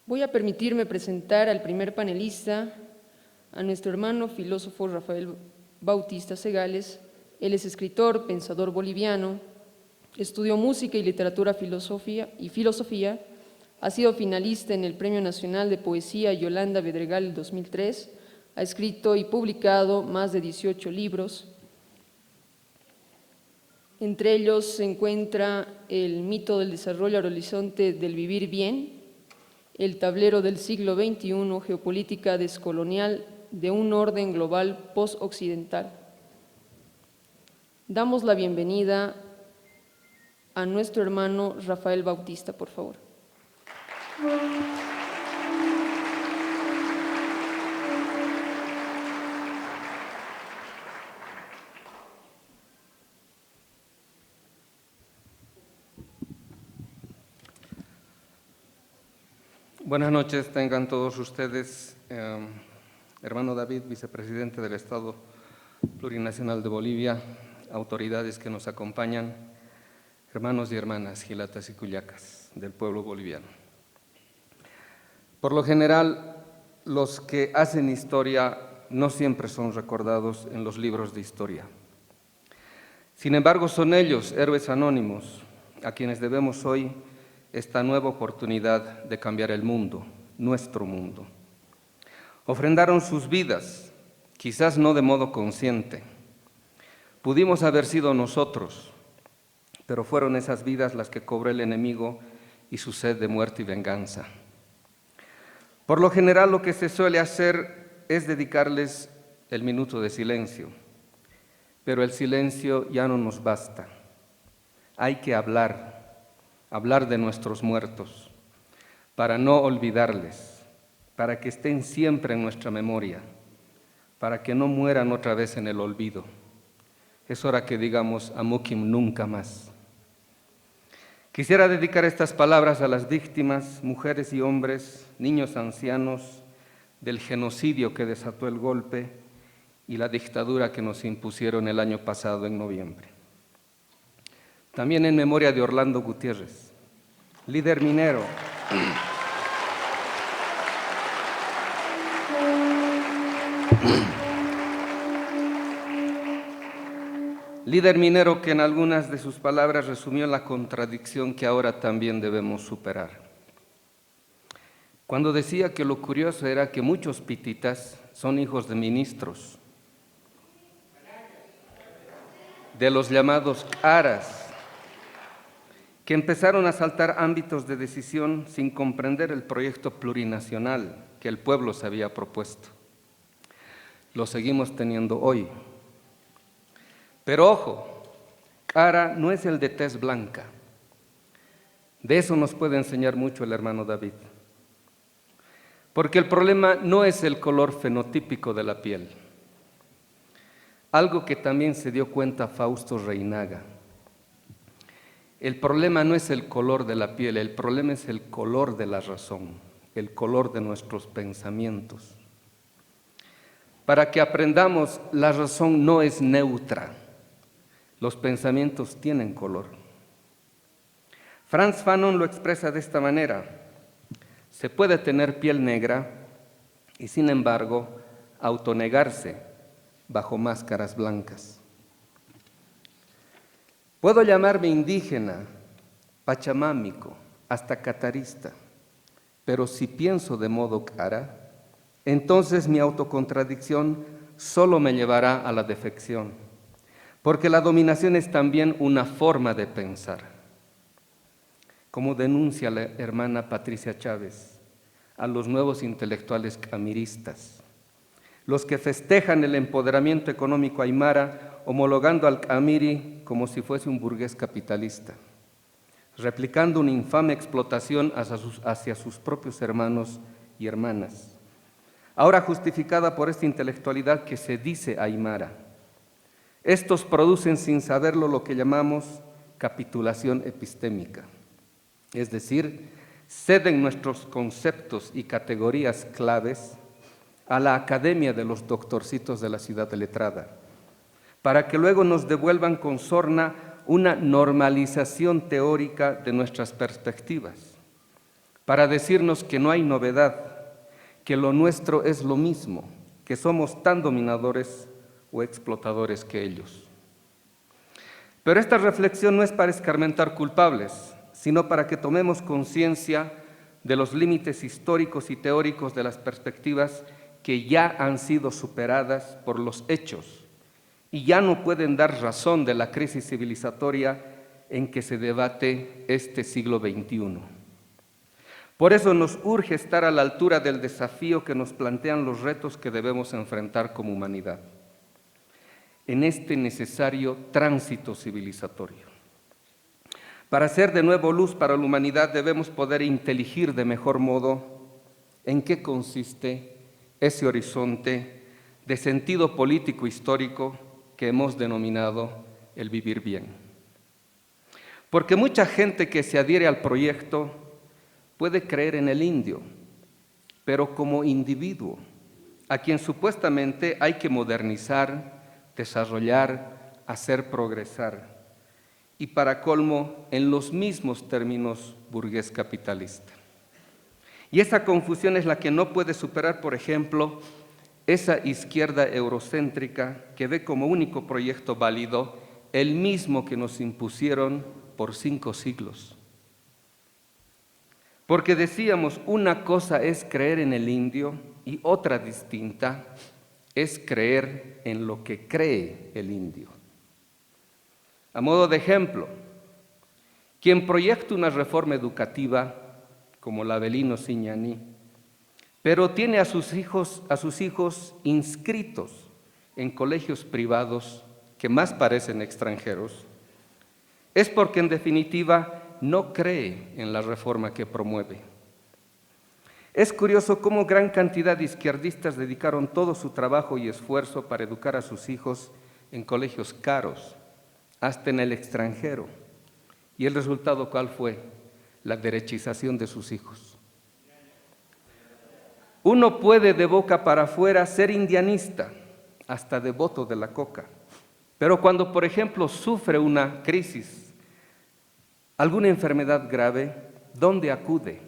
Voy a permitirme presentar al primer panelista, a nuestro hermano filósofo Rafael Bautista Segales. Él es escritor, pensador boliviano, estudió música y literatura filosofía, ha sido finalista en el Premio Nacional de Poesía Yolanda Bedregal en 2003, ha escrito y publicado más de 18 libros. Entre ellos se encuentra El mito del desarrollo al horizonte del vivir bien, El tablero del siglo XXI, geopolítica descolonial de un orden global post-occidental. Damos la bienvenida a nuestro hermano Rafael Bautista, por favor. Buenas noches, tengan todos ustedes. Hermano David, vicepresidente del Estado Plurinacional de Bolivia, autoridades que nos acompañan, hermanos y hermanas gilatas y cuyacas del pueblo boliviano. Por lo general, los que hacen historia no siempre son recordados en los libros de historia. Sin embargo, son ellos, héroes anónimos, a quienes debemos hoy esta nueva oportunidad de cambiar el mundo, nuestro mundo. Ofrendaron sus vidas, quizás no de modo consciente. Pudimos haber sido nosotros, pero fueron esas vidas las que cobró el enemigo y su sed de muerte y venganza. Por lo general, lo que se suele hacer es dedicarles el minuto de silencio, pero el silencio ya no nos basta. Hay que hablar de nuestros muertos, para no olvidarles, para que estén siempre en nuestra memoria, para que no mueran otra vez en el olvido. Es hora que digamos Amukim nunca más. Quisiera dedicar estas palabras a las víctimas, mujeres y hombres, niños, ancianos, del genocidio que desató el golpe y la dictadura que nos impusieron el año pasado en noviembre. También en memoria de Orlando Gutiérrez, líder minero, que en algunas de sus palabras resumió la contradicción que ahora también debemos superar. Cuando decía que lo curioso era que muchos pititas son hijos de ministros, de los llamados caras, que empezaron a saltar ámbitos de decisión sin comprender el proyecto plurinacional que el pueblo se había propuesto. Lo seguimos teniendo hoy. Pero ojo, cara no es el de tez blanca. De eso nos puede enseñar mucho el hermano David. Porque el problema no es el color fenotípico de la piel. Algo que también se dio cuenta Fausto Reinaga. El problema no es el color de la piel, el problema es el color de la razón, el color de nuestros pensamientos. Para que aprendamos, la razón no es neutra, los pensamientos tienen color. Frantz Fanon lo expresa de esta manera: se puede tener piel negra y, sin embargo, autonegarse bajo máscaras blancas. Puedo llamarme indígena, pachamámico, hasta catarista, pero si pienso de modo cara, entonces mi autocontradicción solo me llevará a la defección, porque la dominación es también una forma de pensar. Como denuncia la hermana Patricia Chávez, a los nuevos intelectuales camiristas, los que festejan el empoderamiento económico aymara, homologando al camiri como si fuese un burgués capitalista, replicando una infame explotación hacia sus propios hermanos y hermanas, ahora justificada por esta intelectualidad que se dice aymara. Estos producen sin saberlo lo que llamamos capitulación epistémica, es decir, ceden nuestros conceptos y categorías claves a la academia de los doctorcitos de la ciudad letrada, para que luego nos devuelvan con sorna una normalización teórica de nuestras perspectivas, para decirnos que no hay novedad, que lo nuestro es lo mismo, que somos tan dominadores o explotadores que ellos. Pero esta reflexión no es para escarmentar culpables, sino para que tomemos conciencia de los límites históricos y teóricos de las perspectivas que ya han sido superadas por los hechos y ya no pueden dar razón de la crisis civilizatoria en que se debate este siglo XXI. Por eso nos urge estar a la altura del desafío que nos plantean los retos que debemos enfrentar como humanidad, en este necesario tránsito civilizatorio. Para ser de nuevo luz para la humanidad debemos poder inteligir de mejor modo en qué consiste ese horizonte de sentido político histórico que hemos denominado el vivir bien. Porque mucha gente que se adhiere al proyecto puede creer en el indio, pero como individuo, a quien supuestamente hay que modernizar, desarrollar, hacer progresar, y para colmo, en los mismos términos burgués capitalista. Y esa confusión es la que no puede superar, por ejemplo, esa izquierda eurocéntrica que ve como único proyecto válido el mismo que nos impusieron por 5 siglos. Porque decíamos, una cosa es creer en el indio y otra distinta es creer en lo que cree el indio. A modo de ejemplo, quien proyecta una reforma educativa, como la Avelino Siñani, pero tiene a sus hijos inscritos en colegios privados que más parecen extranjeros, es porque en definitiva no cree en la reforma que promueve. Es curioso cómo gran cantidad de izquierdistas dedicaron todo su trabajo y esfuerzo para educar a sus hijos en colegios caros, hasta en el extranjero. ¿Y el resultado cuál fue? La derechización de sus hijos. Uno puede de boca para afuera ser indianista, hasta devoto de la coca, pero cuando, por ejemplo, sufre una crisis, alguna enfermedad grave, ¿dónde acude?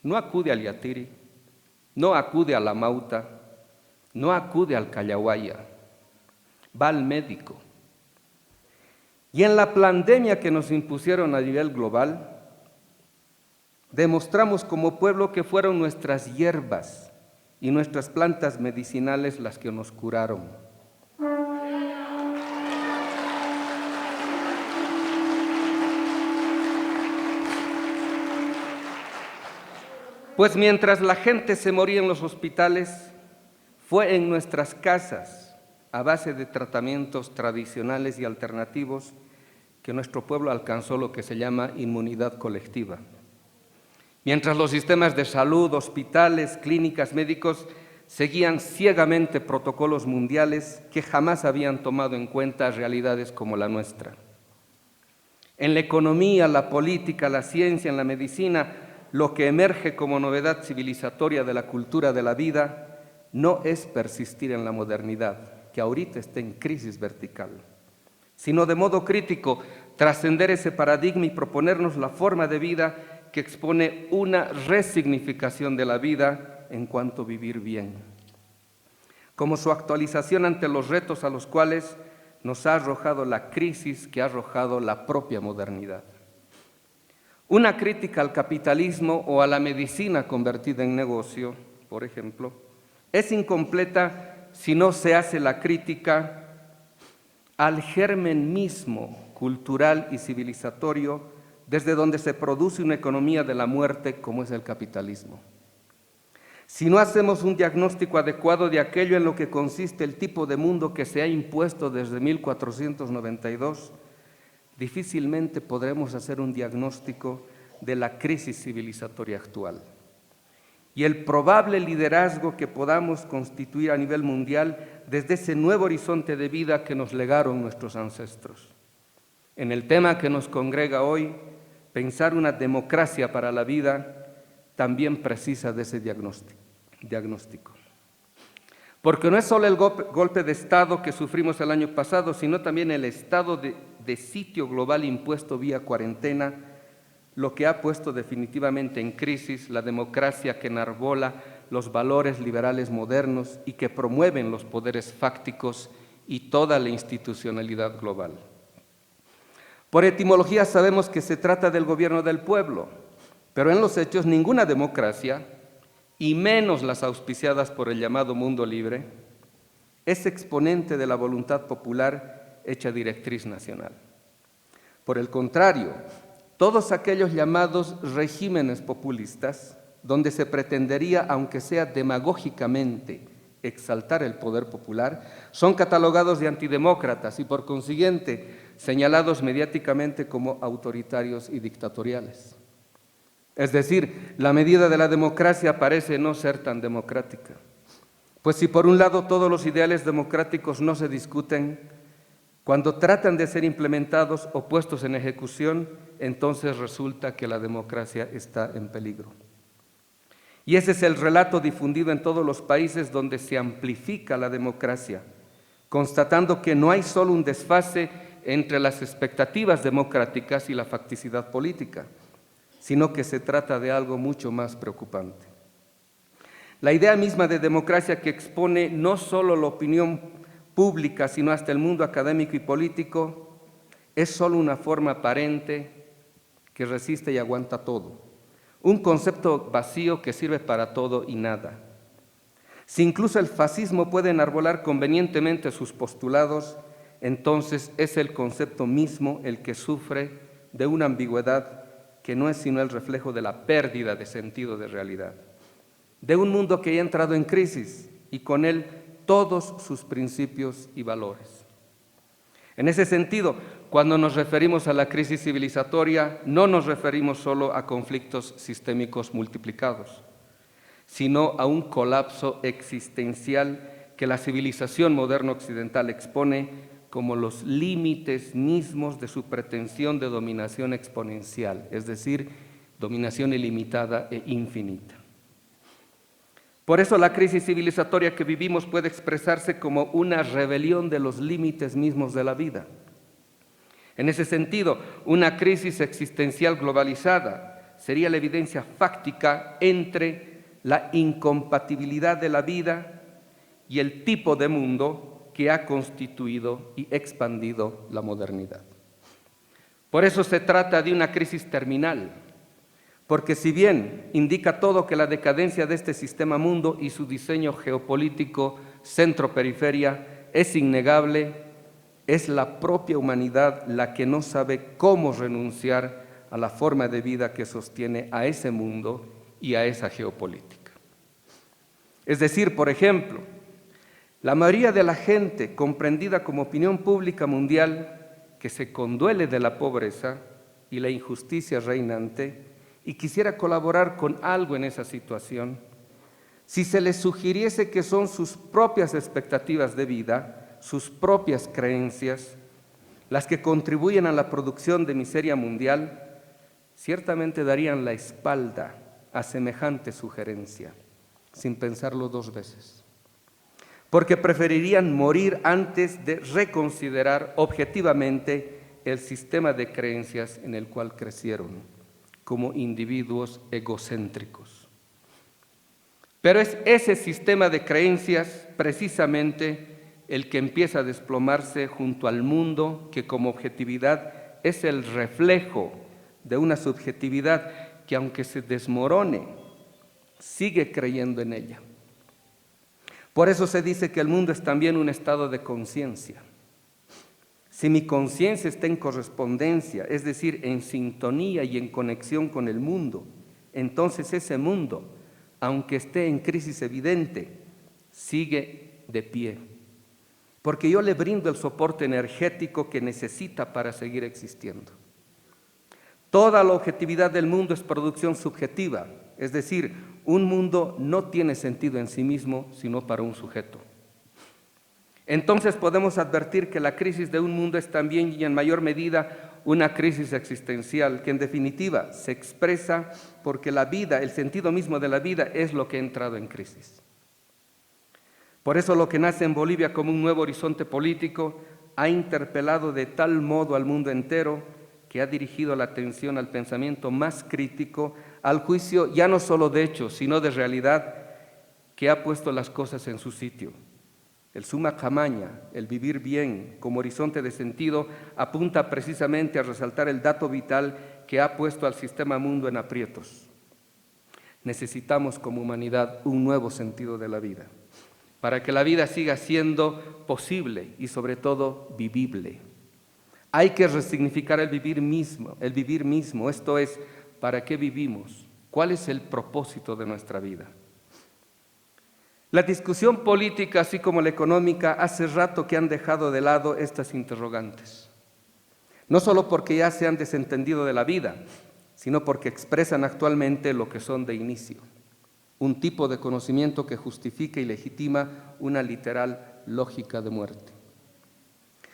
No acude al Yatiri, no acude a la Mauta, no acude al Callahuaya, va al médico. Y en la pandemia que nos impusieron a nivel global, demostramos como pueblo que fueron nuestras hierbas y nuestras plantas medicinales las que nos curaron. Pues mientras la gente se moría en los hospitales, fue en nuestras casas, a base de tratamientos tradicionales y alternativos, que nuestro pueblo alcanzó lo que se llama inmunidad colectiva. Mientras los sistemas de salud, hospitales, clínicas, médicos seguían ciegamente protocolos mundiales que jamás habían tomado en cuenta realidades como la nuestra. En la economía, la política, la ciencia, en la medicina, lo que emerge como novedad civilizatoria de la cultura de la vida no es persistir en la modernidad, que ahorita está en crisis vertical, sino de modo crítico trascender ese paradigma y proponernos la forma de vida que expone una resignificación de la vida en cuanto a vivir bien, como su actualización ante los retos a los cuales nos ha arrojado la crisis que ha arrojado la propia modernidad. Una crítica al capitalismo o a la medicina convertida en negocio, por ejemplo, es incompleta si no se hace la crítica al germen mismo cultural y civilizatorio desde donde se produce una economía de la muerte como es el capitalismo. Si no hacemos un diagnóstico adecuado de aquello en lo que consiste el tipo de mundo que se ha impuesto desde 1492, difícilmente podremos hacer un diagnóstico de la crisis civilizatoria actual y el probable liderazgo que podamos constituir a nivel mundial desde ese nuevo horizonte de vida que nos legaron nuestros ancestros. En el tema que nos congrega hoy, pensar una democracia para la vida también precisa de ese diagnóstico. Porque no es solo el golpe de Estado que sufrimos el año pasado, sino también el estado de sitio global impuesto vía cuarentena, lo que ha puesto definitivamente en crisis la democracia que enarbola los valores liberales modernos y que promueven los poderes fácticos y toda la institucionalidad global. Por etimología sabemos que se trata del gobierno del pueblo, pero en los hechos ninguna democracia, y menos las auspiciadas por el llamado mundo libre, es exponente de la voluntad popular hecha directriz nacional. Por el contrario, todos aquellos llamados regímenes populistas, donde se pretendería, aunque sea demagógicamente, exaltar el poder popular, son catalogados de antidemócratas y, por consiguiente, señalados mediáticamente como autoritarios y dictatoriales. Es decir, la medida de la democracia parece no ser tan democrática. Pues si por un lado todos los ideales democráticos no se discuten, cuando tratan de ser implementados o puestos en ejecución, entonces resulta que la democracia está en peligro. Y ese es el relato difundido en todos los países donde se amplifica la democracia, constatando que no hay solo un desfase entre las expectativas democráticas y la facticidad política, sino que se trata de algo mucho más preocupante. La idea misma de democracia que expone no solo la opinión pública, sino hasta el mundo académico y político, es solo una forma aparente que resiste y aguanta todo. Un concepto vacío que sirve para todo y nada. Si incluso el fascismo puede enarbolar convenientemente sus postulados, entonces es el concepto mismo el que sufre de una ambigüedad que no es sino el reflejo de la pérdida de sentido de realidad, de un mundo que ya ha entrado en crisis y con él todos sus principios y valores. En ese sentido, cuando nos referimos a la crisis civilizatoria, no nos referimos solo a conflictos sistémicos multiplicados, sino a un colapso existencial que la civilización moderna occidental expone como los límites mismos de su pretensión de dominación exponencial, es decir, dominación ilimitada e infinita. Por eso la crisis civilizatoria que vivimos puede expresarse como una rebelión de los límites mismos de la vida. En ese sentido, una crisis existencial globalizada sería la evidencia fáctica entre la incompatibilidad de la vida y el tipo de mundo que ha constituido y expandido la modernidad. Por eso se trata de una crisis terminal, porque si bien indica todo que la decadencia de este sistema mundo y su diseño geopolítico centro-periferia es innegable, es la propia humanidad la que no sabe cómo renunciar a la forma de vida que sostiene a ese mundo y a esa geopolítica. Es decir, por ejemplo, la mayoría de la gente comprendida como opinión pública mundial que se conduele de la pobreza y la injusticia reinante y quisiera colaborar con algo en esa situación, si se les sugiriese que son sus propias expectativas de vida, sus propias creencias, las que contribuyen a la producción de miseria mundial, ciertamente darían la espalda a semejante sugerencia, sin pensarlo dos veces, porque preferirían morir antes de reconsiderar objetivamente el sistema de creencias en el cual crecieron como individuos egocéntricos. Pero es ese sistema de creencias precisamente el que empieza a desplomarse junto al mundo que como objetividad es el reflejo de una subjetividad que aunque se desmorone, sigue creyendo en ella. Por eso se dice que el mundo es también un estado de conciencia. Si mi conciencia está en correspondencia, es decir, en sintonía y en conexión con el mundo, entonces ese mundo, aunque esté en crisis evidente, sigue de pie. Porque yo le brindo el soporte energético que necesita para seguir existiendo. Toda la objetividad del mundo es producción subjetiva, es decir, un mundo no tiene sentido en sí mismo, sino para un sujeto. Entonces podemos advertir que la crisis de un mundo es también y en mayor medida una crisis existencial, que en definitiva se expresa porque la vida, el sentido mismo de la vida es lo que ha entrado en crisis. Por eso lo que nace en Bolivia como un nuevo horizonte político ha interpelado de tal modo al mundo entero que que ha dirigido la atención al pensamiento más crítico, al juicio ya no solo de hechos, sino de realidad, que ha puesto las cosas en su sitio. El summa camaña, el vivir bien como horizonte de sentido, apunta precisamente a resaltar el dato vital que ha puesto al sistema mundo en aprietos. Necesitamos como humanidad un nuevo sentido de la vida, para que la vida siga siendo posible y sobre todo vivible. Hay que resignificar el vivir mismo, esto es, ¿para qué vivimos? ¿Cuál es el propósito de nuestra vida? La discusión política, así como la económica, hace rato que han dejado de lado estas interrogantes. No solo porque ya se han desentendido de la vida, sino porque expresan actualmente lo que son de inicio. Un tipo de conocimiento que justifica y legitima una literal lógica de muerte.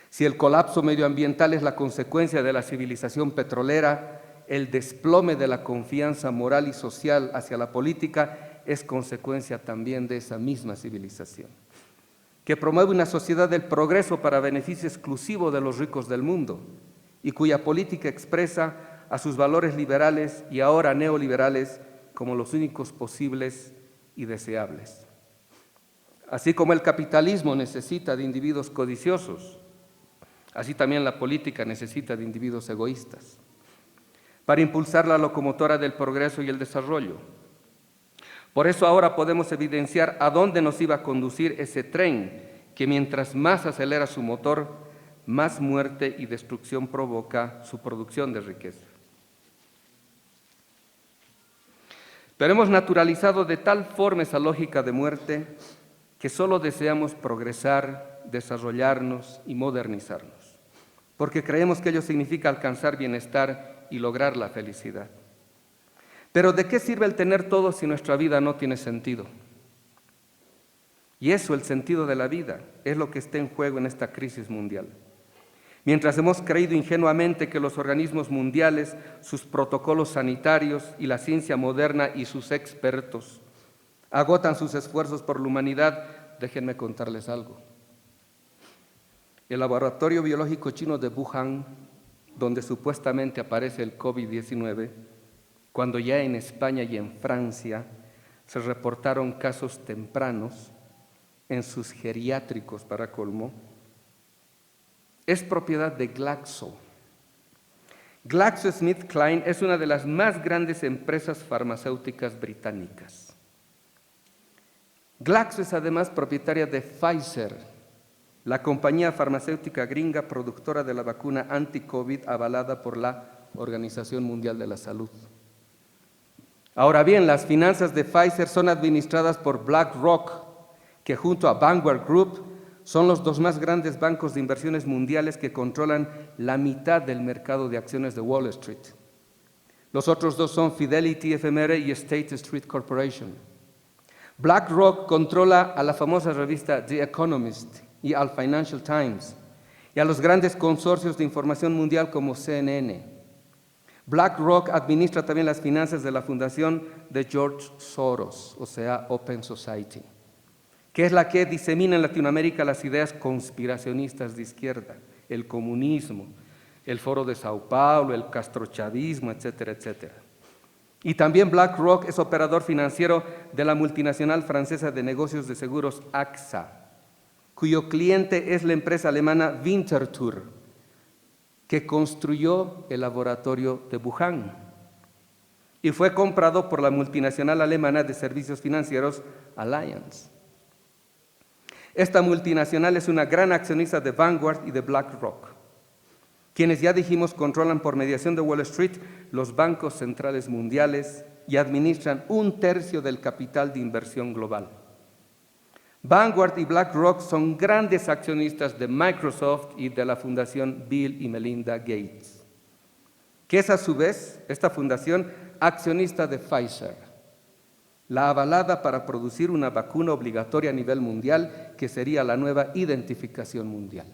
Si el colapso medioambiental es la consecuencia de la civilización petrolera, el desplome de la confianza moral y social hacia la política es consecuencia también de esa misma civilización, que promueve una sociedad del progreso para beneficio exclusivo de los ricos del mundo y cuya política expresa a sus valores liberales y ahora neoliberales como los únicos posibles y deseables. Así como el capitalismo necesita de individuos codiciosos, así también la política necesita de individuos egoístas para impulsar la locomotora del progreso y el desarrollo. Por eso ahora podemos evidenciar a dónde nos iba a conducir ese tren que mientras más acelera su motor, más muerte y destrucción provoca su producción de riqueza. Pero hemos naturalizado de tal forma esa lógica de muerte que solo deseamos progresar, desarrollarnos y modernizarnos, porque creemos que ello significa alcanzar bienestar y lograr la felicidad. Pero ¿de qué sirve el tener todo si nuestra vida no tiene sentido? Y eso, el sentido de la vida, es lo que está en juego en esta crisis mundial. Mientras hemos creído ingenuamente que los organismos mundiales, sus protocolos sanitarios y la ciencia moderna y sus expertos agotan sus esfuerzos por la humanidad, déjenme contarles algo. El laboratorio biológico chino de Wuhan, donde supuestamente aparece el COVID-19, cuando ya en España y en Francia se reportaron casos tempranos en sus geriátricos para colmo, es propiedad de Glaxo. GlaxoSmithKline es una de las más grandes empresas farmacéuticas británicas. Glaxo es además propietaria de Pfizer, la compañía farmacéutica gringa productora de la vacuna anti-COVID avalada por la Organización Mundial de la Salud. Ahora bien, las finanzas de Pfizer son administradas por BlackRock, que junto a Vanguard Group son los dos más grandes bancos de inversiones mundiales que controlan la mitad del mercado de acciones de Wall Street. Los otros dos son Fidelity FMR y State Street Corporation. BlackRock controla a la famosa revista The Economist y al Financial Times y a los grandes consorcios de información mundial como CNN. BlackRock administra también las finanzas de la fundación de George Soros, o sea, Open Society, que es la que disemina en Latinoamérica las ideas conspiracionistas de izquierda, el comunismo, el Foro de Sao Paulo, el castrochavismo, etcétera, etcétera. Y también BlackRock es operador financiero de la multinacional francesa de negocios de seguros AXA, cuyo cliente es la empresa alemana Winterthur, que construyó el laboratorio de Wuhan y fue comprado por la multinacional alemana de servicios financieros Allianz. Esta multinacional es una gran accionista de Vanguard y de BlackRock, quienes ya dijimos controlan por mediación de Wall Street los bancos centrales mundiales y administran 1/3 del capital de inversión global. Vanguard y BlackRock son grandes accionistas de Microsoft y de la fundación Bill y Melinda Gates, que es a su vez, esta fundación, accionista de Pfizer, la avalada para producir una vacuna obligatoria a nivel mundial que sería la nueva identificación mundial.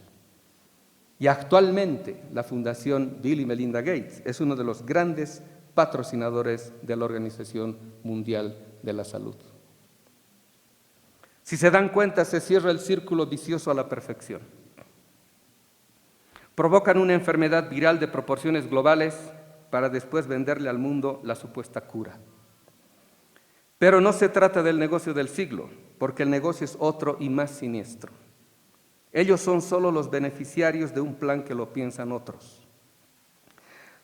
Y actualmente la fundación Bill y Melinda Gates es uno de los grandes patrocinadores de la Organización Mundial de la Salud. Si se dan cuenta, se cierra el círculo vicioso a la perfección. provocan una enfermedad viral de proporciones globales para después venderle al mundo la supuesta cura. Pero no se trata del negocio del siglo, porque el negocio es otro y más siniestro. Ellos son solo los beneficiarios de un plan que lo piensan otros.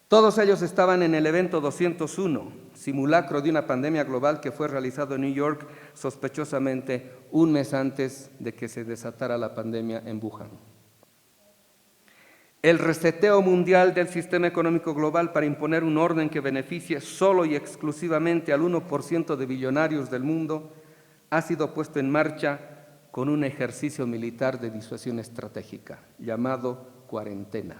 Todos ellos estaban en el evento 201, simulacro de una pandemia global que fue realizado en New York sospechosamente un mes antes de que se desatara la pandemia en Wuhan. El reseteo mundial del sistema económico global para imponer un orden que beneficie solo y exclusivamente al 1% de billonarios del mundo ha sido puesto en marcha con un ejercicio militar de disuasión estratégica llamado cuarentena.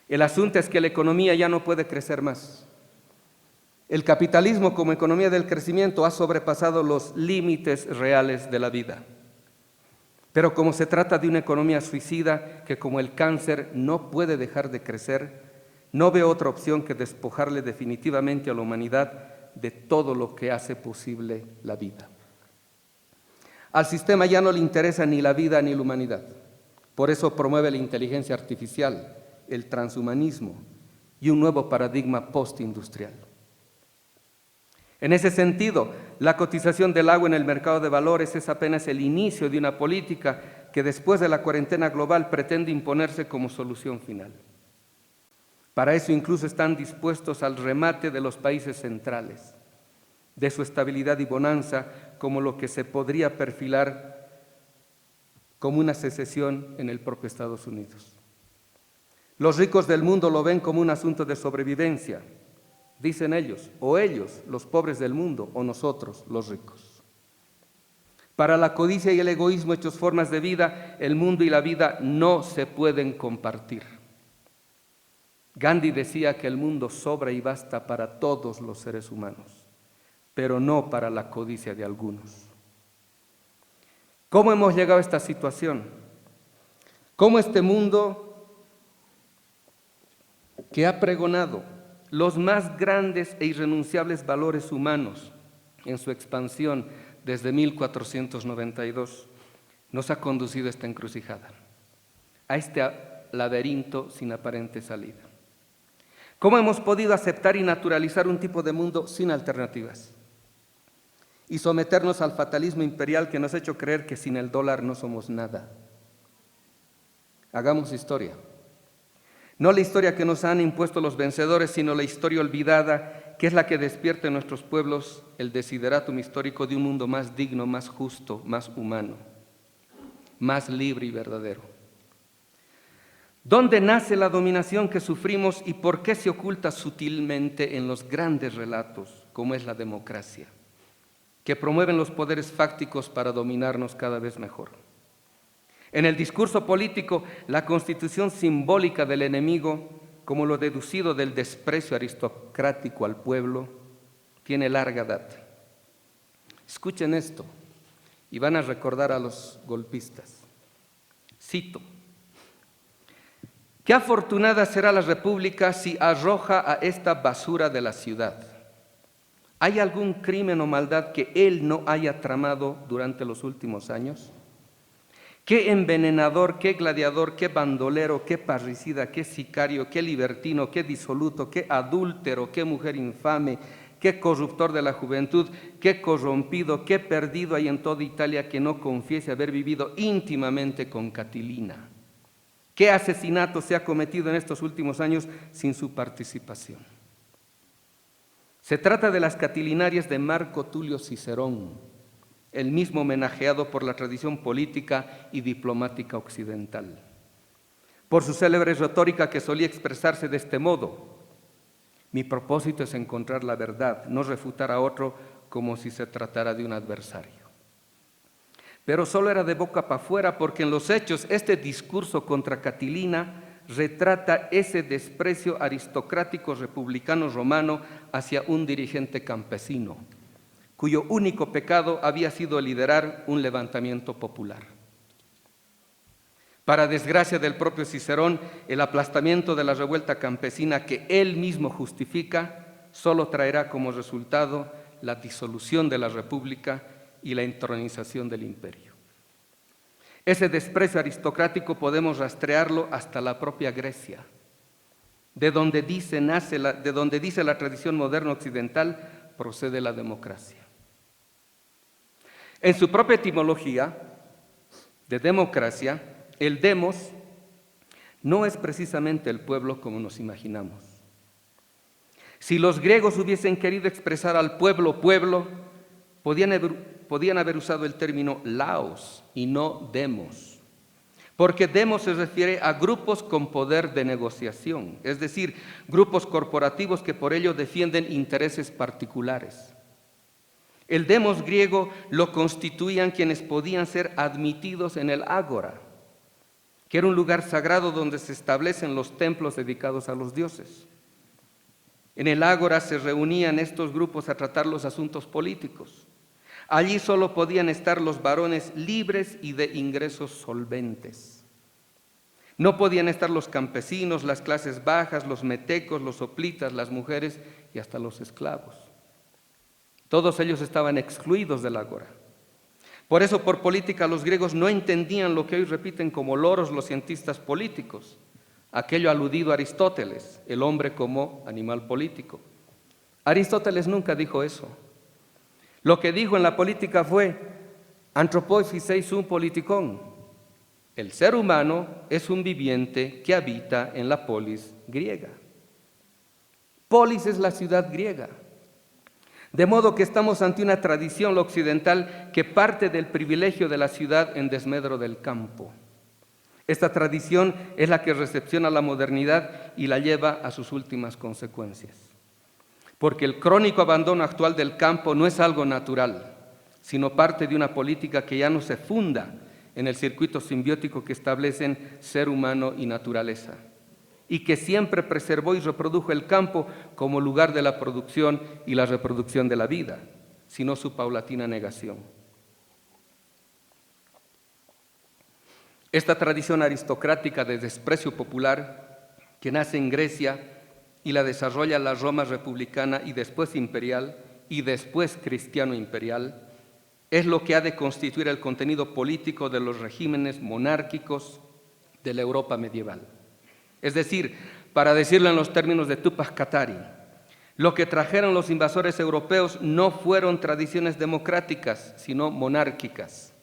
El asunto es que la economía ya no puede crecer más. El capitalismo como economía del crecimiento ha sobrepasado los límites reales de la vida. Pero como se trata de una economía suicida que como el cáncer no puede dejar de crecer, no veo otra opción que despojarle definitivamente a la humanidad de todo lo que hace posible la vida. Al sistema ya no le interesa ni la vida ni la humanidad. Por eso promueve la inteligencia artificial, el transhumanismo y un nuevo paradigma postindustrial. En ese sentido, la cotización del agua en el mercado de valores es apenas el inicio de una política que después de la cuarentena global pretende imponerse como solución final. Para eso incluso están dispuestos al remate de los países centrales, de su estabilidad y bonanza, como lo que se podría perfilar como una secesión en el propio Estados Unidos. Los ricos del mundo lo ven como un asunto de sobrevivencia, dicen ellos, o ellos, los pobres del mundo, o nosotros, los ricos. Para la codicia y el egoísmo hechos formas de vida, el mundo y la vida no se pueden compartir. Gandhi decía que el mundo sobra y basta para todos los seres humanos, pero no para la codicia de algunos. ¿Cómo hemos llegado a esta situación? ¿Cómo este mundo que ha pregonado los más grandes e irrenunciables valores humanos en su expansión desde 1492, nos ha conducido a esta encrucijada, a este laberinto sin aparente salida? ¿Cómo hemos podido aceptar y naturalizar un tipo de mundo sin alternativas y someternos al fatalismo imperial que nos ha hecho creer que sin el dólar no somos nada? Hagamos historia. No la historia que nos han impuesto los vencedores, sino la historia olvidada, que es la que despierta en nuestros pueblos el desideratum histórico de un mundo más digno, más justo, más humano, más libre y verdadero. ¿Dónde nace la dominación que sufrimos y por qué se oculta sutilmente en los grandes relatos, como es la democracia, que promueven los poderes fácticos para dominarnos cada vez mejor? En el discurso político, la constitución simbólica del enemigo, como lo deducido del desprecio aristocrático al pueblo, tiene larga data. Escuchen esto y van a recordar a los golpistas. Cito: «Qué afortunada será la República si arroja a esta basura de la ciudad. ¿Hay algún crimen o maldad que él no haya tramado durante los últimos años? Qué envenenador, qué gladiador, qué bandolero, qué parricida, qué sicario, qué libertino, qué disoluto, qué adúltero, qué mujer infame, qué corruptor de la juventud, qué corrompido, qué perdido hay en toda Italia que no confiese haber vivido íntimamente con Catilina. ¿Qué asesinato se ha cometido en estos últimos años sin su participación?». Se trata de las catilinarias de Marco Tulio Cicerón, el mismo homenajeado por la tradición política y diplomática occidental, por su célebre retórica que solía expresarse de este modo: «Mi propósito es encontrar la verdad, no refutar a otro como si se tratara de un adversario». Pero solo era de boca para afuera, porque en los hechos este discurso contra Catilina retrata ese desprecio aristocrático republicano romano hacia un dirigente campesino, cuyo único pecado había sido liderar un levantamiento popular. Para desgracia del propio Cicerón, el aplastamiento de la revuelta campesina que él mismo justifica solo traerá como resultado la disolución de la república y la entronización del imperio. Ese desprecio aristocrático podemos rastrearlo hasta la propia Grecia, de donde dice la tradición moderna occidental, procede la democracia. En su propia etimología de democracia, el demos no es precisamente el pueblo como nos imaginamos. Si los griegos hubiesen querido expresar al pueblo, podían haber usado el término laos y no demos, porque demos se refiere a grupos con poder de negociación, es decir, grupos corporativos que por ello defienden intereses particulares. El demos griego lo constituían quienes podían ser admitidos en el ágora, que era un lugar sagrado donde se establecen los templos dedicados a los dioses. En el ágora se reunían estos grupos a tratar los asuntos políticos. Allí solo podían estar los varones libres y de ingresos solventes. No podían estar los campesinos, las clases bajas, los metecos, los hoplitas, las mujeres y hasta los esclavos. Todos ellos estaban excluidos del ágora. Por eso, por política, los griegos no entendían lo que hoy repiten como loros los cientistas políticos, aquello aludido a Aristóteles, el hombre como animal político. Aristóteles nunca dijo eso. Lo que dijo en la política fue «Anthropoi physeis un politikon». El ser humano es un viviente que habita en la polis griega. Polis es la ciudad griega. De modo que estamos ante una tradición occidental que parte del privilegio de la ciudad en desmedro del campo. Esta tradición es la que recepciona la modernidad y la lleva a sus últimas consecuencias. Porque el crónico abandono actual del campo no es algo natural, sino parte de una política que ya no se funda en el circuito simbiótico que establecen ser humano y naturaleza, y que siempre preservó y reprodujo el campo como lugar de la producción y la reproducción de la vida, sino su paulatina negación. Esta tradición aristocrática de desprecio popular, que nace en Grecia y la desarrolla la Roma republicana y después imperial y después cristiano imperial, es lo que ha de constituir el contenido político de los regímenes monárquicos de la Europa medieval. Es decir, para decirlo en los términos de Tupac Katari, lo que trajeron los invasores europeos no fueron tradiciones democráticas, sino monárquicas.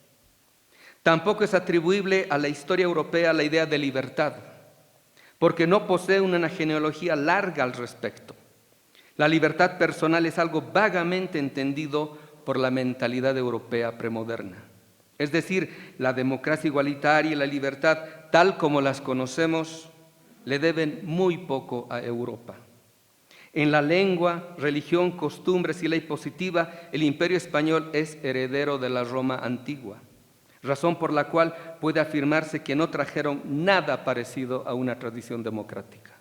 Tampoco es atribuible a la historia europea la idea de libertad, porque no posee una genealogía larga al respecto. La libertad personal es algo vagamente entendido por la mentalidad europea premoderna. Es decir, la democracia igualitaria y la libertad, tal como las conocemos, le deben muy poco a Europa. En la lengua, religión, costumbres y ley positiva, el Imperio español es heredero de la Roma antigua, razón por la cual puede afirmarse que no trajeron nada parecido a una tradición democrática.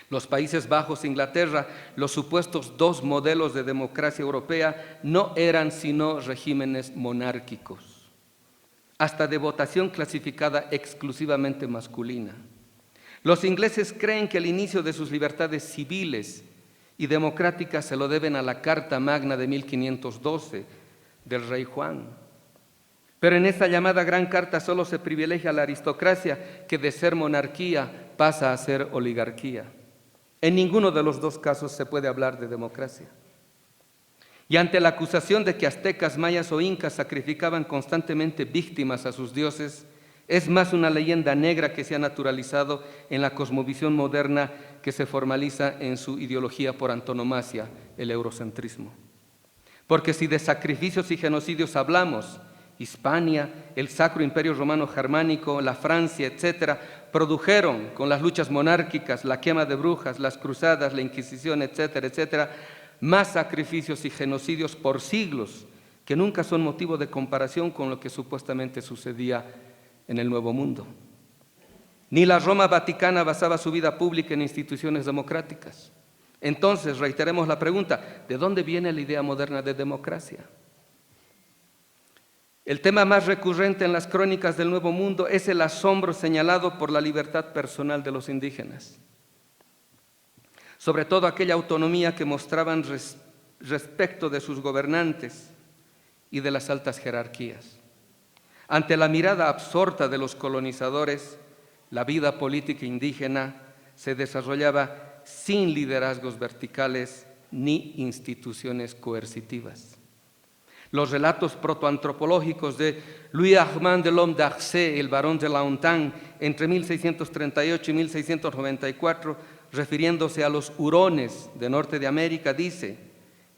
Los Países Bajos e Inglaterra, los supuestos dos modelos de democracia europea, no eran sino regímenes monárquicos, hasta de votación clasificada exclusivamente masculina. Los ingleses creen que el inicio de sus libertades civiles y democráticas se lo deben a la Carta Magna de 1512 del rey Juan. Pero en esta llamada Gran Carta solo se privilegia a la aristocracia, que de ser monarquía pasa a ser oligarquía. En ninguno de los dos casos se puede hablar de democracia. Y ante la acusación de que aztecas, mayas o incas sacrificaban constantemente víctimas a sus dioses, es más una leyenda negra que se ha naturalizado en la cosmovisión moderna que se formaliza en su ideología por antonomasia, el eurocentrismo. Porque si de sacrificios y genocidios hablamos, Hispania, el Sacro Imperio Romano Germánico, la Francia, etcétera, produjeron con las luchas monárquicas, la quema de brujas, las cruzadas, la Inquisición, etcétera, etcétera, más sacrificios y genocidios por siglos que nunca son motivo de comparación con lo que supuestamente sucedía en el Nuevo Mundo. Ni la Roma Vaticana basaba su vida pública en instituciones democráticas. Entonces, reiteremos la pregunta, ¿de dónde viene la idea moderna de democracia? El tema más recurrente en las crónicas del Nuevo Mundo es el asombro señalado por la libertad personal de los indígenas, sobre todo aquella autonomía que mostraban respecto de sus gobernantes y de las altas jerarquías. Ante la mirada absorta de los colonizadores, la vida política indígena se desarrollaba sin liderazgos verticales ni instituciones coercitivas. Los relatos protoantropológicos de Louis Armand de l'Homme d'Arcet, el barón de Laontan, entre 1638 y 1694, refiriéndose a los hurones de Norte de América, dice: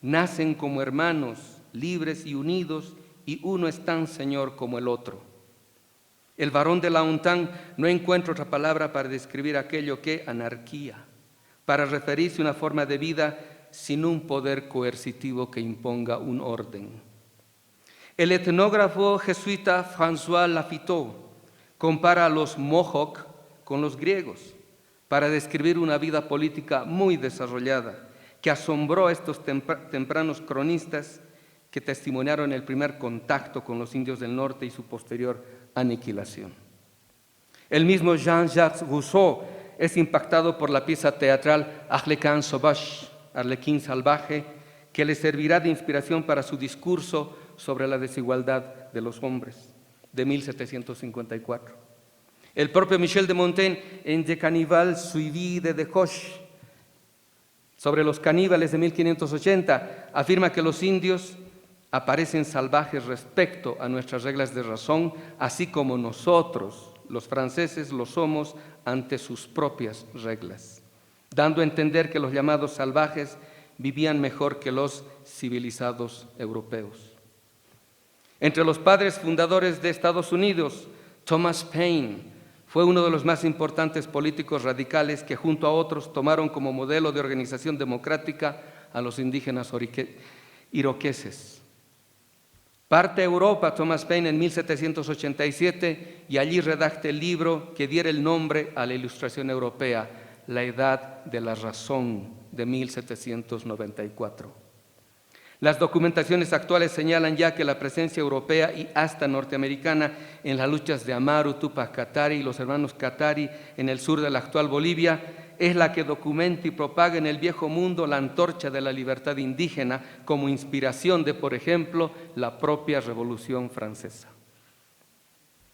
nacen como hermanos, libres y unidos, y uno es tan señor como el otro. El barón de Laontan no encuentra otra palabra para describir aquello que anarquía, para referirse a una forma de vida sin un poder coercitivo que imponga un orden. El etnógrafo jesuita François Lafitau compara a los Mohawk con los griegos para describir una vida política muy desarrollada que asombró a estos tempranos cronistas que testimoniaron el primer contacto con los indios del norte y su posterior aniquilación. El mismo Jean-Jacques Rousseau es impactado por la pieza teatral Arlequin Sauvage, Arlequín salvaje, que le servirá de inspiración para su discurso sobre la desigualdad de los hombres, de 1754. El propio Michel de Montaigne, en Des Cannibales suivis de Descoches, sobre los caníbales de 1580, afirma que los indios aparecen salvajes respecto a nuestras reglas de razón, así como nosotros, los franceses, lo somos ante sus propias reglas, dando a entender que los llamados salvajes vivían mejor que los civilizados europeos. Entre los padres fundadores de Estados Unidos, Thomas Paine fue uno de los más importantes políticos radicales que junto a otros tomaron como modelo de organización democrática a los indígenas iroqueses. Parte a Europa Thomas Paine en 1787 y allí redacta el libro que diera el nombre a la Ilustración Europea, La Edad de la Razón, de 1794. Las documentaciones actuales señalan ya que la presencia europea y hasta norteamericana en las luchas de Amaru, Tupac Katari y los hermanos Katari en el sur de la actual Bolivia es la que documenta y propaga en el viejo mundo la antorcha de la libertad indígena como inspiración de, por ejemplo, la propia Revolución Francesa.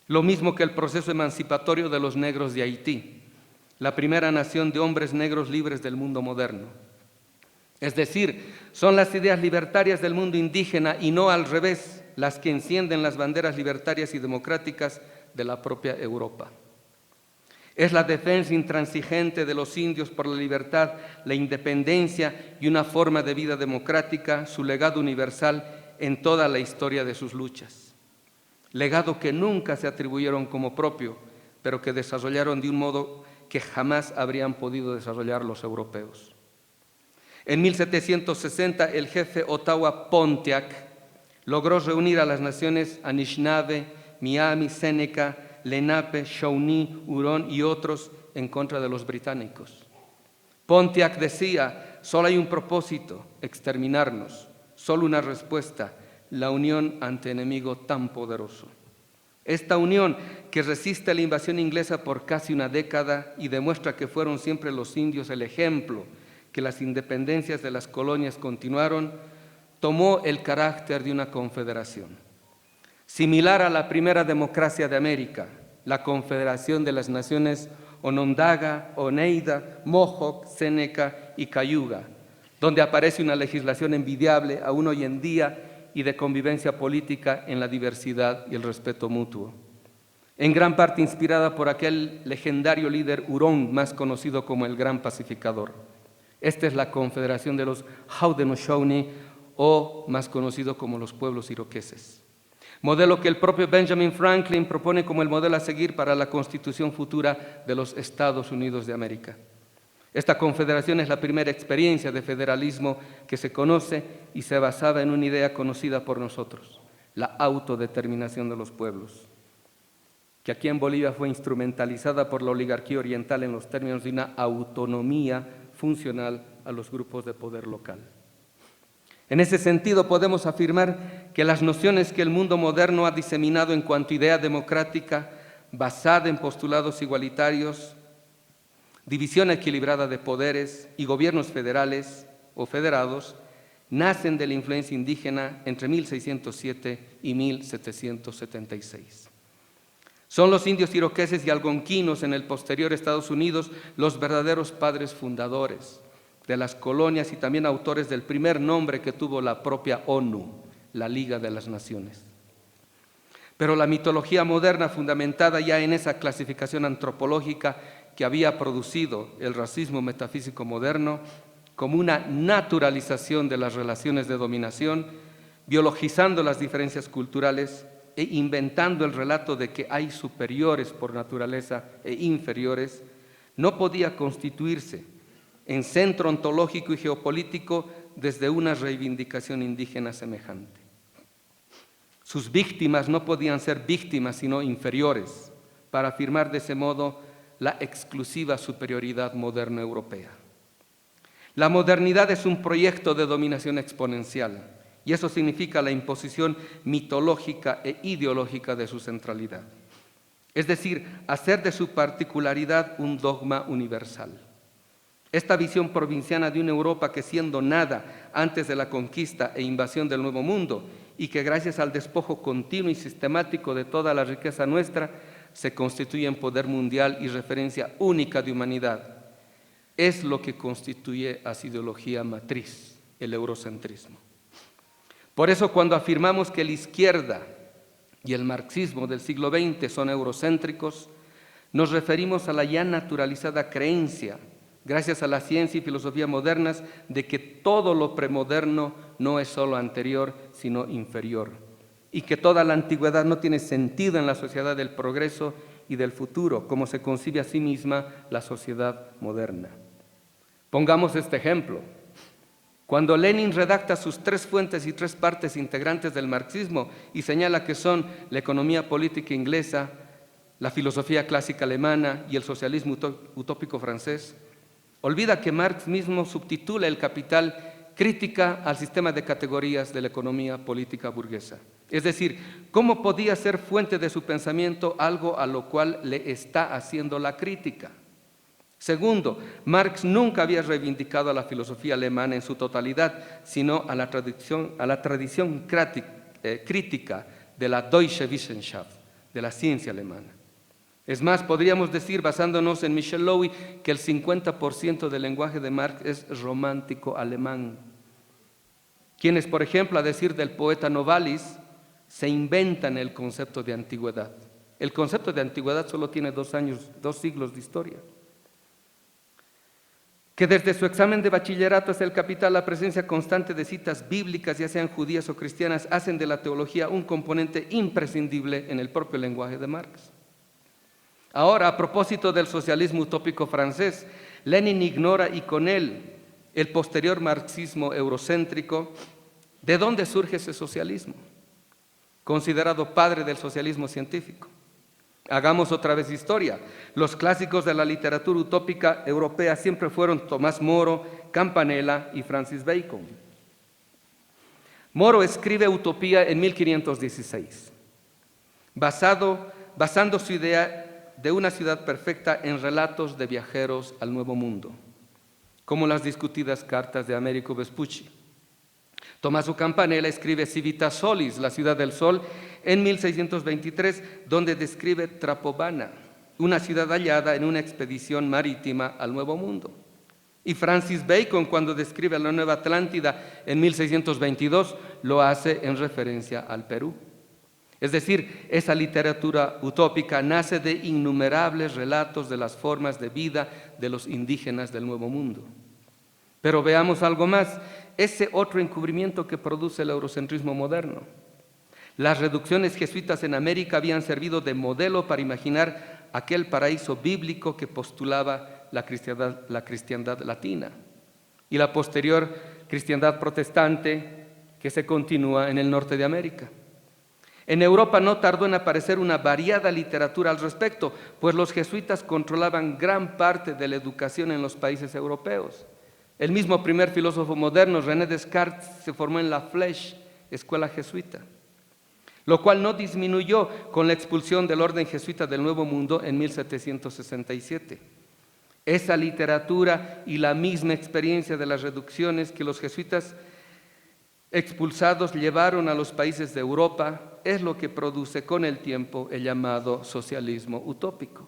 Lo mismo que el proceso emancipatorio de los negros de Haití, la primera nación de hombres negros libres del mundo moderno. Es decir, son las ideas libertarias del mundo indígena y no al revés las que encienden las banderas libertarias y democráticas de la propia Europa. Es la defensa intransigente de los indios por la libertad, la independencia y una forma de vida democrática, su legado universal en toda la historia de sus luchas. Legado que nunca se atribuyeron como propio, pero que desarrollaron de un modo que jamás habrían podido desarrollar los europeos. En 1760, el jefe Ottawa Pontiac logró reunir a las naciones Anishinaabe, Miami, Seneca, Lenape, Shawnee, Hurón y otros en contra de los británicos. Pontiac decía: solo hay un propósito, exterminarnos, solo una respuesta, la unión ante enemigo tan poderoso. Esta unión que resiste la invasión inglesa por casi una década y demuestra que fueron siempre los indios el ejemplo, que las independencias de las colonias continuaron, tomó el carácter de una confederación. Similar a la primera democracia de América, la Confederación de las Naciones Onondaga, Oneida, Mohawk, Seneca y Cayuga, donde aparece una legislación envidiable aún hoy en día y de convivencia política en la diversidad y el respeto mutuo. En gran parte inspirada por aquel legendario líder hurón más conocido como el Gran Pacificador. Esta es la Confederación de los Haudenosaunee, o más conocido como los pueblos iroqueses. Modelo que el propio Benjamin Franklin propone como el modelo a seguir para la constitución futura de los Estados Unidos de América. Esta confederación es la primera experiencia de federalismo que se conoce y se basaba en una idea conocida por nosotros, la autodeterminación de los pueblos, que aquí en Bolivia fue instrumentalizada por la oligarquía oriental en los términos de una autonomía funcional a los grupos de poder local. En ese sentido, podemos afirmar que las nociones que el mundo moderno ha diseminado en cuanto a idea democrática, basada en postulados igualitarios, división equilibrada de poderes y gobiernos federales o federados, nacen de la influencia indígena entre 1607 y 1776. Son los indios iroqueses y algonquinos en el posterior Estados Unidos los verdaderos padres fundadores de las colonias y también autores del primer nombre que tuvo la propia ONU, la Liga de las Naciones. Pero la mitología moderna, fundamentada ya en esa clasificación antropológica que había producido el racismo metafísico moderno, como una naturalización de las relaciones de dominación, biologizando las diferencias culturales e inventando el relato de que hay superiores por naturaleza e inferiores, no podía constituirse en centro ontológico y geopolítico desde una reivindicación indígena semejante. Sus víctimas no podían ser víctimas sino inferiores, para afirmar de ese modo la exclusiva superioridad moderna europea. La modernidad es un proyecto de dominación exponencial, y eso significa la imposición mitológica e ideológica de su centralidad. Es decir, hacer de su particularidad un dogma universal. Esta visión provinciana de una Europa que siendo nada antes de la conquista e invasión del Nuevo Mundo y que gracias al despojo continuo y sistemático de toda la riqueza nuestra se constituye en poder mundial y referencia única de humanidad, es lo que constituye a su ideología matriz, el eurocentrismo. Por eso cuando afirmamos que la izquierda y el marxismo del siglo XX son eurocéntricos, nos referimos a la ya naturalizada creencia, gracias a la ciencia y filosofía modernas, de que todo lo premoderno no es solo anterior, sino inferior, y que toda la antigüedad no tiene sentido en la sociedad del progreso y del futuro, como se concibe a sí misma la sociedad moderna. Pongamos este ejemplo. Cuando Lenin redacta sus 3 fuentes y 3 partes integrantes del marxismo y señala que son la economía política inglesa, la filosofía clásica alemana y el socialismo utópico francés, olvida que Marx mismo subtitula el Capital crítica al sistema de categorías de la economía política burguesa. Es decir, ¿cómo podía ser fuente de su pensamiento algo a lo cual le está haciendo la crítica? Segundo, Marx nunca había reivindicado a la filosofía alemana en su totalidad, sino a la tradición crítica de la Deutsche Wissenschaft, de la ciencia alemana. Es más, podríamos decir, basándonos en Michel Lowy, que el 50% del lenguaje de Marx es romántico alemán. Quienes, por ejemplo, a decir del poeta Novalis, se inventan el concepto de antigüedad. El concepto de antigüedad solo tiene 2 siglos de historia. Que desde su examen de bachillerato hasta el Capital, la presencia constante de citas bíblicas, ya sean judías o cristianas, hacen de la teología un componente imprescindible en el propio lenguaje de Marx. Ahora, a propósito del socialismo utópico francés, Lenin ignora, y con él el posterior marxismo eurocéntrico, ¿de dónde surge ese socialismo? Considerado padre del socialismo científico. Hagamos otra vez historia. Los clásicos de la literatura utópica europea siempre fueron Tomás Moro, Campanella y Francis Bacon. Moro escribe Utopía en 1516, basando su idea de una ciudad perfecta en relatos de viajeros al Nuevo Mundo, como las discutidas cartas de Américo Vespucci. Tommaso Campanella escribe Civitas Solis, la ciudad del sol, en 1623, donde describe Trapobana, una ciudad hallada en una expedición marítima al Nuevo Mundo. Y Francis Bacon, cuando describe la Nueva Atlántida en 1622, lo hace en referencia al Perú. Es decir, esa literatura utópica nace de innumerables relatos de las formas de vida de los indígenas del Nuevo Mundo. Pero veamos algo más, ese otro encubrimiento que produce el eurocentrismo moderno. Las reducciones jesuitas en América habían servido de modelo para imaginar aquel paraíso bíblico que postulaba la cristiandad latina y la posterior cristiandad protestante que se continúa en el norte de América. En Europa no tardó en aparecer una variada literatura al respecto, pues los jesuitas controlaban gran parte de la educación en los países europeos. El mismo primer filósofo moderno, René Descartes, se formó en la Flèche, escuela jesuita, lo cual no disminuyó con la expulsión del orden jesuita del Nuevo Mundo en 1767. Esa literatura y la misma experiencia de las reducciones que los jesuitas expulsados llevaron a los países de Europa, es lo que produce con el tiempo el llamado socialismo utópico.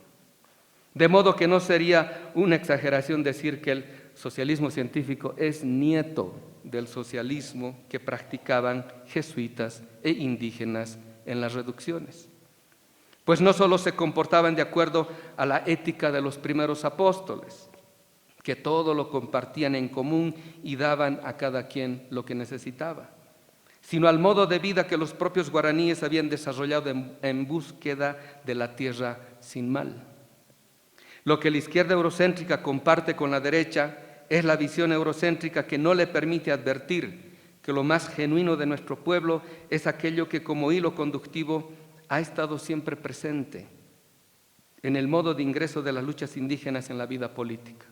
De modo que no sería una exageración decir que el socialismo científico es nieto del socialismo que practicaban jesuitas e indígenas en las reducciones. Pues no solo se comportaban de acuerdo a la ética de los primeros apóstoles, que todo lo compartían en común y daban a cada quien lo que necesitaba, sino al modo de vida que los propios guaraníes habían desarrollado en búsqueda de la tierra sin mal. Lo que la izquierda eurocéntrica comparte con la derecha es la visión eurocéntrica que no le permite advertir que lo más genuino de nuestro pueblo es aquello que como hilo conductivo ha estado siempre presente en el modo de ingreso de las luchas indígenas en la vida política.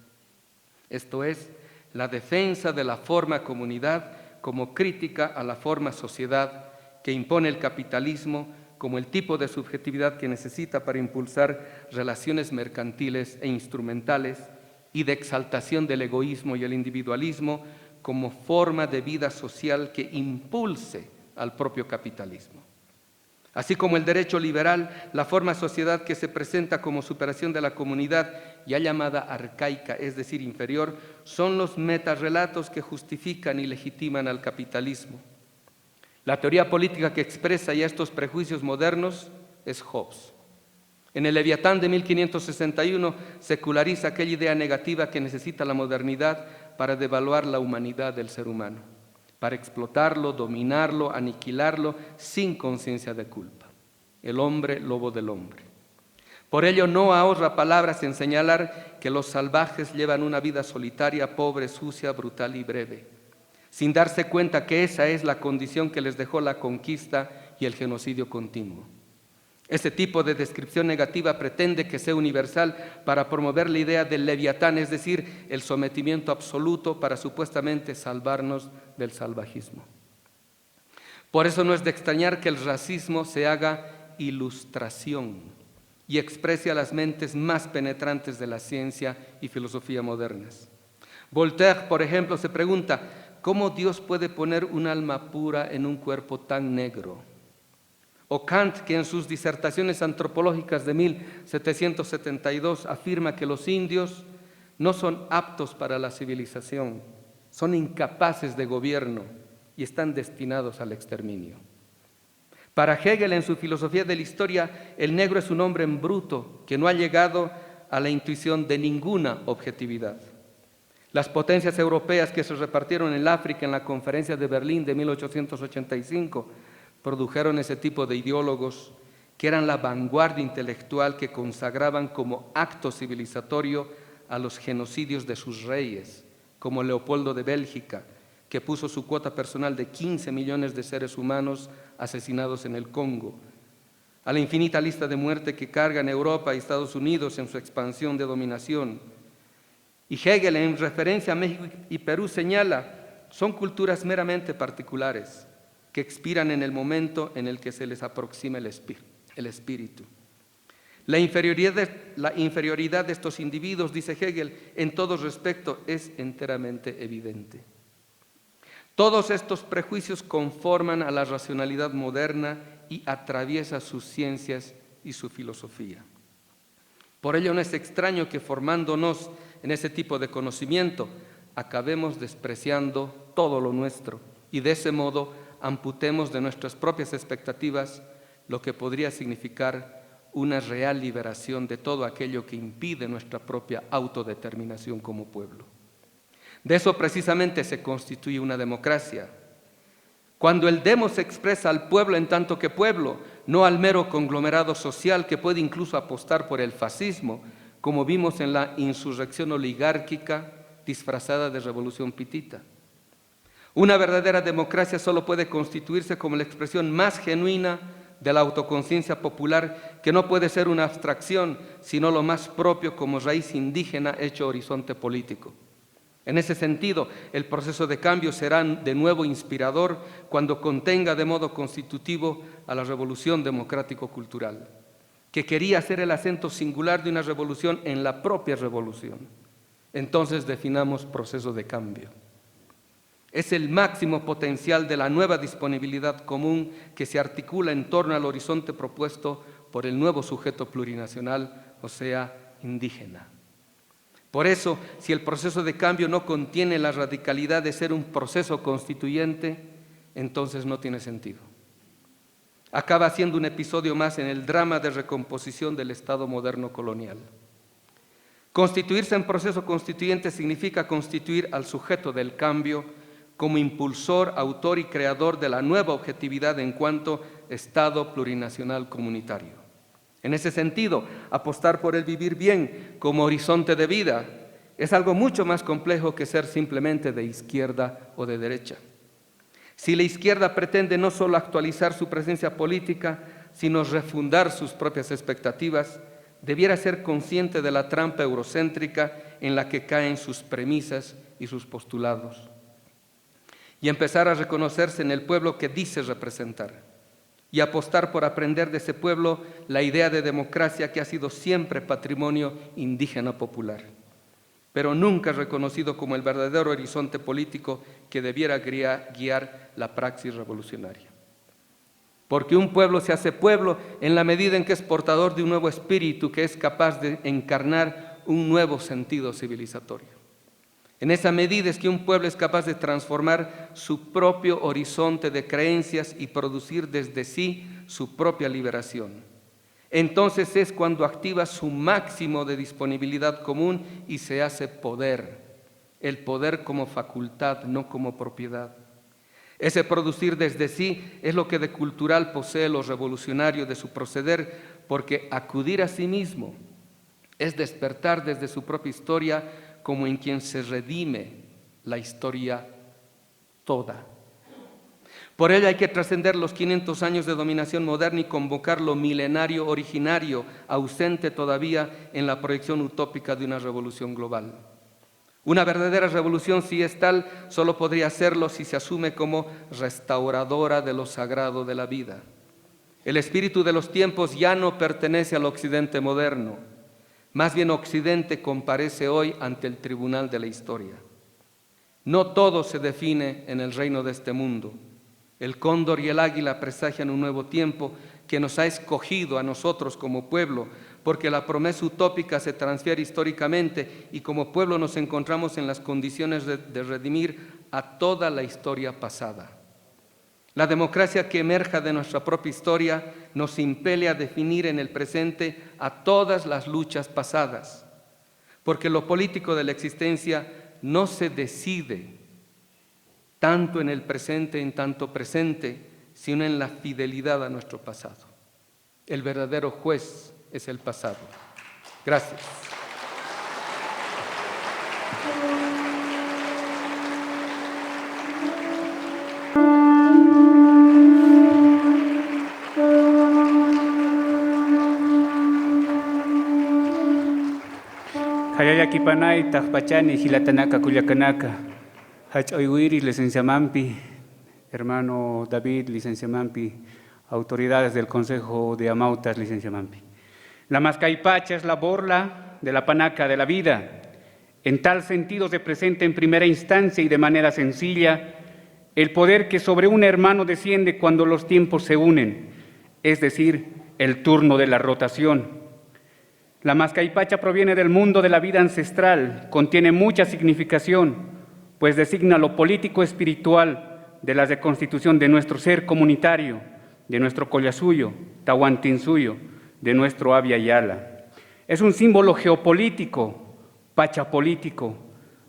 Esto es, la defensa de la forma comunidad como crítica a la forma sociedad que impone el capitalismo como el tipo de subjetividad que necesita para impulsar relaciones mercantiles e instrumentales y de exaltación del egoísmo y el individualismo como forma de vida social que impulse al propio capitalismo. Así como el derecho liberal, la forma sociedad que se presenta como superación de la comunidad, ya llamada arcaica, es decir, inferior, son los metarrelatos que justifican y legitiman al capitalismo. La teoría política que expresa ya estos prejuicios modernos es Hobbes. En el Leviatán de 1561 seculariza aquella idea negativa que necesita la modernidad para devaluar la humanidad del ser humano, para explotarlo, dominarlo, aniquilarlo sin conciencia de culpa. El hombre, lobo del hombre. Por ello no ahorra palabras en señalar que los salvajes llevan una vida solitaria, pobre, sucia, brutal y breve, sin darse cuenta que esa es la condición que les dejó la conquista y el genocidio continuo. Ese tipo de descripción negativa pretende que sea universal para promover la idea del leviatán, es decir, el sometimiento absoluto para supuestamente salvarnos del salvajismo. Por eso no es de extrañar que el racismo se haga ilustración y exprese a las mentes más penetrantes de la ciencia y filosofía modernas. Voltaire, por ejemplo, se pregunta, ¿cómo Dios puede poner un alma pura en un cuerpo tan negro? O Kant, que en sus disertaciones antropológicas de 1772 afirma que los indios no son aptos para la civilización, son incapaces de gobierno y están destinados al exterminio. Para Hegel, en su filosofía de la historia, el negro es un hombre en bruto que no ha llegado a la intuición de ninguna objetividad. Las potencias europeas que se repartieron en el África en la Conferencia de Berlín de 1885 produjeron ese tipo de ideólogos que eran la vanguardia intelectual que consagraban como acto civilizatorio a los genocidios de sus reyes, como Leopoldo de Bélgica, que puso su cuota personal de 15 millones de seres humanos asesinados en el Congo, a la infinita lista de muerte que cargan Europa y Estados Unidos en su expansión de dominación. Y Hegel, en referencia a México y Perú, señala, son culturas meramente particulares, que expiran en el momento en el que se les aproxima el espíritu. La inferioridad de estos individuos, dice Hegel, en todo respecto es enteramente evidente. Todos estos prejuicios conforman a la racionalidad moderna y atraviesa sus ciencias y su filosofía. Por ello no es extraño que formándonos en ese tipo de conocimiento acabemos despreciando todo lo nuestro y de ese modo amputemos de nuestras propias expectativas lo que podría significar una real liberación de todo aquello que impide nuestra propia autodeterminación como pueblo. De eso precisamente se constituye una democracia. Cuando el demos se expresa al pueblo en tanto que pueblo, no al mero conglomerado social que puede incluso apostar por el fascismo, como vimos en la insurrección oligárquica disfrazada de revolución pitita. Una verdadera democracia solo puede constituirse como la expresión más genuina de la autoconciencia popular, que no puede ser una abstracción, sino lo más propio como raíz indígena hecho horizonte político. En ese sentido, el proceso de cambio será de nuevo inspirador cuando contenga de modo constitutivo a la revolución democrático-cultural, que quería ser el acento singular de una revolución en la propia revolución. Entonces definamos proceso de cambio. Es el máximo potencial de la nueva disponibilidad común que se articula en torno al horizonte propuesto por el nuevo sujeto plurinacional, o sea, indígena. Por eso, si el proceso de cambio no contiene la radicalidad de ser un proceso constituyente, entonces no tiene sentido. Acaba siendo un episodio más en el drama de recomposición del Estado moderno colonial. Constituirse en proceso constituyente significa constituir al sujeto del cambio como impulsor, autor y creador de la nueva objetividad en cuanto Estado plurinacional comunitario. En ese sentido, apostar por el vivir bien como horizonte de vida es algo mucho más complejo que ser simplemente de izquierda o de derecha. Si la izquierda pretende no solo actualizar su presencia política, sino refundar sus propias expectativas, debiera ser consciente de la trampa eurocéntrica en la que caen sus premisas y sus postulados, y empezar a reconocerse en el pueblo que dice representar, y apostar por aprender de ese pueblo la idea de democracia que ha sido siempre patrimonio indígena popular, pero nunca reconocido como el verdadero horizonte político que debiera guiar la praxis revolucionaria. Porque un pueblo se hace pueblo en la medida en que es portador de un nuevo espíritu que es capaz de encarnar un nuevo sentido civilizatorio. En esa medida es que un pueblo es capaz de transformar su propio horizonte de creencias y producir desde sí su propia liberación. Entonces es cuando activa su máximo de disponibilidad común y se hace poder, el poder como facultad, no como propiedad. Ese producir desde sí es lo que de cultural posee lo revolucionario de su proceder, porque acudir a sí mismo es despertar desde su propia historia como en quien se redime la historia toda. Por ello hay que trascender los 500 años de dominación moderna y convocar lo milenario originario, ausente todavía en la proyección utópica de una revolución global. Una verdadera revolución, si es tal, solo podría serlo si se asume como restauradora de lo sagrado de la vida. El espíritu de los tiempos ya no pertenece al occidente moderno. Más bien Occidente comparece hoy ante el tribunal de la historia. No todo se define en el reino de este mundo. El cóndor y el águila presagian un nuevo tiempo que nos ha escogido a nosotros como pueblo, porque la promesa utópica se transfiere históricamente y como pueblo nos encontramos en las condiciones de redimir a toda la historia pasada. La democracia que emerja de nuestra propia historia nos impele a definir en el presente a todas las luchas pasadas, porque lo político de la existencia no se decide tanto en el presente en tanto presente, sino en la fidelidad a nuestro pasado. El verdadero juez es el pasado. Gracias. Hayayakipanay, Tajpachani, Gilatanaka, Culiacanaka, Hachoiwiri, licencia Mampi, hermano David, licencia Mampi, autoridades del Consejo de Amautas, licencia Mampi. La mascaipacha es la borla de la panaca de la vida. En tal sentido se presenta en primera instancia y de manera sencilla el poder que sobre un hermano desciende cuando los tiempos se unen, es decir, el turno de la rotación. La mascaipacha proviene del mundo de la vida ancestral, contiene mucha significación, pues designa lo político-espiritual de la reconstitución de nuestro ser comunitario, de nuestro collasuyo, tahuantinsuyo, de nuestro Abya Yala. Es un símbolo geopolítico, pachapolítico,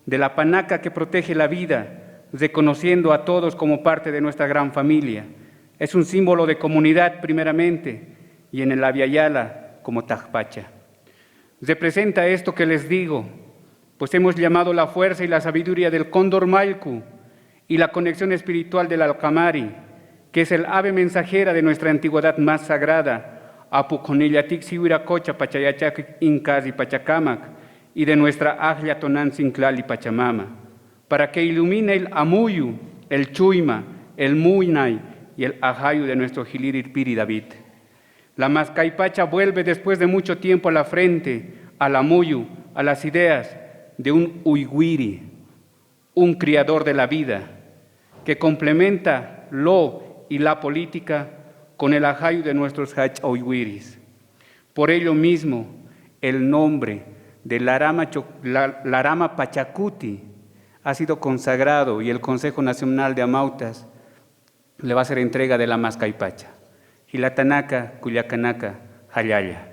de la panaca que protege la vida, reconociendo a todos como parte de nuestra gran familia. Es un símbolo de comunidad primeramente, y en el Abya Yala como Tajpacha. Representa esto que les digo, pues hemos llamado la fuerza y la sabiduría del cóndor Malcu y la conexión espiritual del Alcamari, que es el ave mensajera de nuestra antigüedad más sagrada, Apuconillatic Siwiracocha Pachayachac Incas y Pachacamac, y de nuestra Aglia Tonantzin y Pachamama, para que ilumine el Amuyu, el Chuyma, el Muynay y el Ajayu de nuestro Gilirirpiri David. La mascaipacha vuelve después de mucho tiempo a la frente, al amuyu, a las ideas de un uiguiri, un criador de la vida, que complementa lo y la política con el ajayu de nuestros Hach'oiwiris. Por ello mismo, el nombre de Larama Pachacuti ha sido consagrado y el Consejo Nacional de Amautas le va a hacer entrega de la Mascaipacha. Hilatanaka, Culiacanaca, Jayaya.